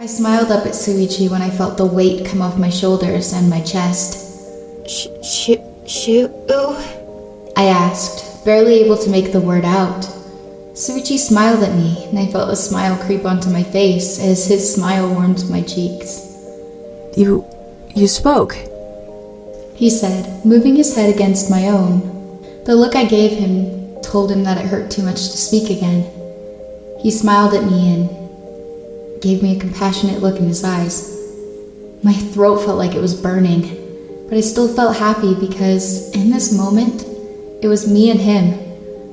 I smiled up at Shuichi when I felt the weight come off my shoulders and my chest. I asked, barely able to make the word out. Shuichi smiled at me, and I felt a smile creep onto my face as his smile warmed my cheeks. You spoke, he said, moving his head against my own. The look I gave him told him that it hurt too much to speak again. He smiled at me and gave me a compassionate look in his eyes. My throat felt like it was burning, but I still felt happy because in this moment, it was me and him.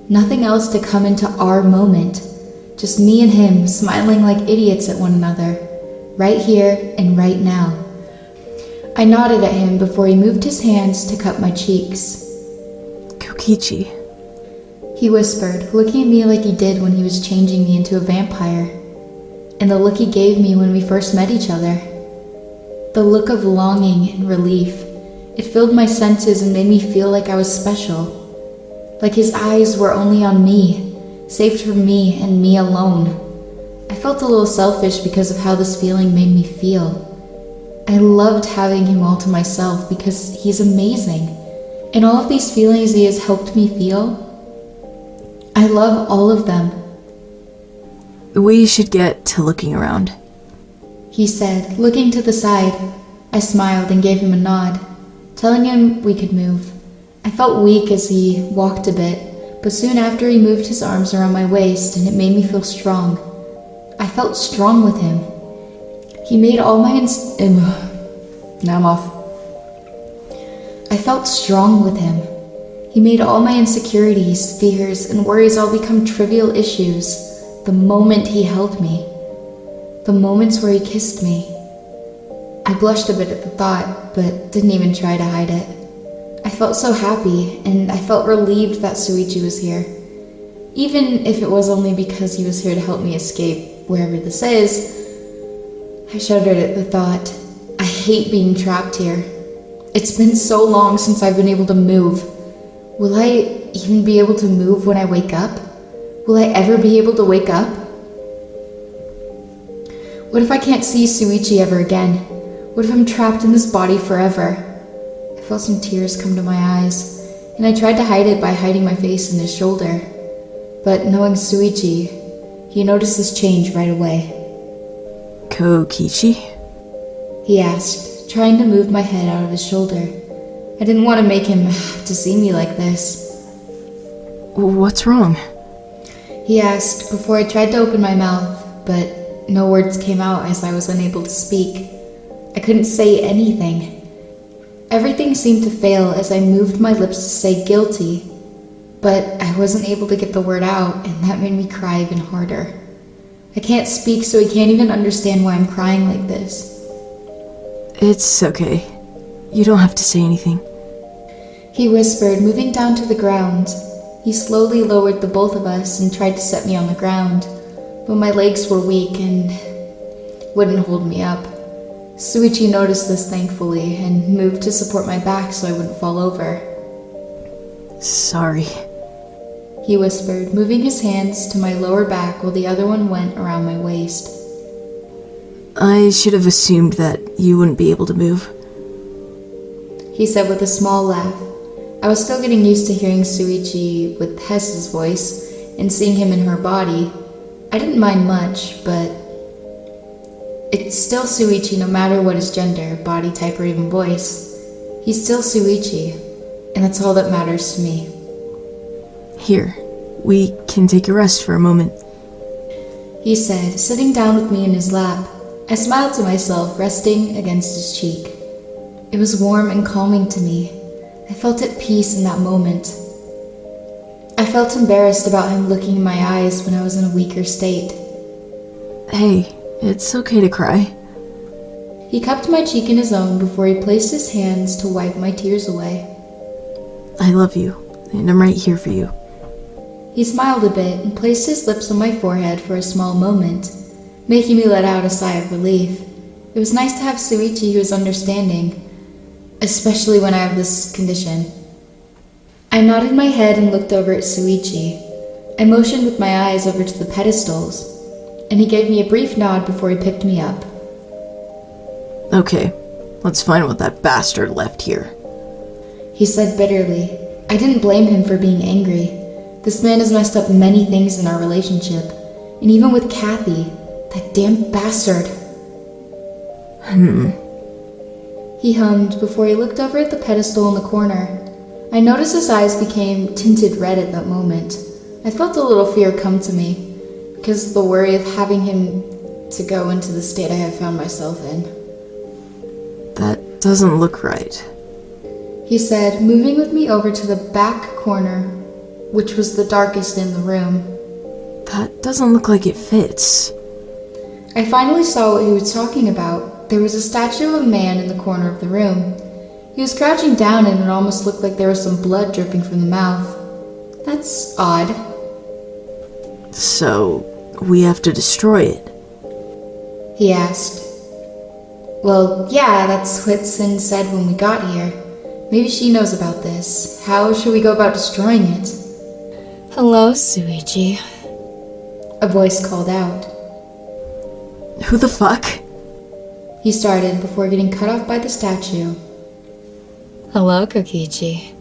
Nothing else to come into our moment. Just me and him smiling like idiots at one another, right here and right now. I nodded at him before he moved his hands to cup my cheeks. Kokichi, he whispered, looking at me like he did when he was changing me into a vampire. And the look he gave me when we first met each other. The look of longing and relief. It filled my senses and made me feel like I was special. Like his eyes were only on me, saved for me and me alone. I felt a little selfish because of how this feeling made me feel. I loved having him all to myself because he's amazing. And all of these feelings he has helped me feel, I love all of them. We should get to looking around, he said, looking to the side. I smiled and gave him a nod, telling him we could move. I felt weak as he walked a bit, but soon after he moved his arms around my waist and it made me feel strong. I felt strong with him. He made all my now I'm off. I felt strong with him. He made all my insecurities, fears, and worries all become trivial issues the moment he held me. The moments where he kissed me. I blushed a bit at the thought, but didn't even try to hide it. I felt so happy, and I felt relieved that Shuichi was here. Even if it was only because he was here to help me escape wherever this is. I shuddered at the thought. I hate being trapped here. It's been so long since I've been able to move. Will I even be able to move when I wake up? Will I ever be able to wake up? What if I can't see Shuichi ever again? What if I'm trapped in this body forever? I felt some tears come to my eyes, and I tried to hide it by hiding my face in his shoulder. But knowing Shuichi, he noticed this change right away. Kokichi? He asked, trying to move my head out of his shoulder. I didn't want to make him have to see me like this. What's wrong? He asked before I tried to open my mouth, but no words came out as I was unable to speak. I couldn't say anything. Everything seemed to fail as I moved my lips to say guilty, but I wasn't able to get the word out, and that made me cry even harder. I can't speak, so he can't even understand why I'm crying like this. It's okay. You don't have to say anything. He whispered, moving down to the ground. He slowly lowered the both of us and tried to set me on the ground, but my legs were weak and wouldn't hold me up. Shuichi noticed this thankfully and moved to support my back so I wouldn't fall over. Sorry, he whispered, moving his hands to my lower back while the other one went around my waist. I should have assumed that you wouldn't be able to move, he said with a small laugh. I was still getting used to hearing Shuichi with Hess's voice and seeing him in her body. I didn't mind much, but it's still Shuichi no matter what his gender, body type, or even voice. He's still Shuichi, and that's all that matters to me. Here, we can take a rest for a moment, he said, sitting down with me in his lap. I smiled to myself, resting against his cheek. It was warm and calming to me. I felt at peace in that moment. I felt embarrassed about him looking in my eyes when I was in a weaker state. Hey, it's okay to cry. He cupped my cheek in his own before he placed his hands to wipe my tears away. I love you, and I'm right here for you. He smiled a bit and placed his lips on my forehead for a small moment, making me let out a sigh of relief. It was nice to have Shuichi who was understanding, especially when I have this condition. I nodded my head and looked over at Shuichi. I motioned with my eyes over to the pedestals, and he gave me a brief nod before he picked me up. Okay, let's find what that bastard left here. He said bitterly. I didn't blame him for being angry. This man has messed up many things in our relationship. And even with Cathy, that damn bastard. He hummed before he looked over at the pedestal in the corner. I noticed his eyes became tinted red at that moment. I felt a little fear come to me, because of the worry of having him to go into the state I had found myself in. That doesn't look right. He said, moving with me over to the back corner, which was the darkest in the room. That doesn't look like it fits. I finally saw what he was talking about. There was a statue of a man in the corner of the room. He was crouching down and it almost looked like there was some blood dripping from the mouth. That's odd. So, we have to destroy it? He asked. Well, yeah, that's what Sin said when we got here. Maybe she knows about this. How should we go about destroying it? Hello, Shuichi. A voice called out. Who the fuck? He started before getting cut off by the statue. Hello, Kokichi.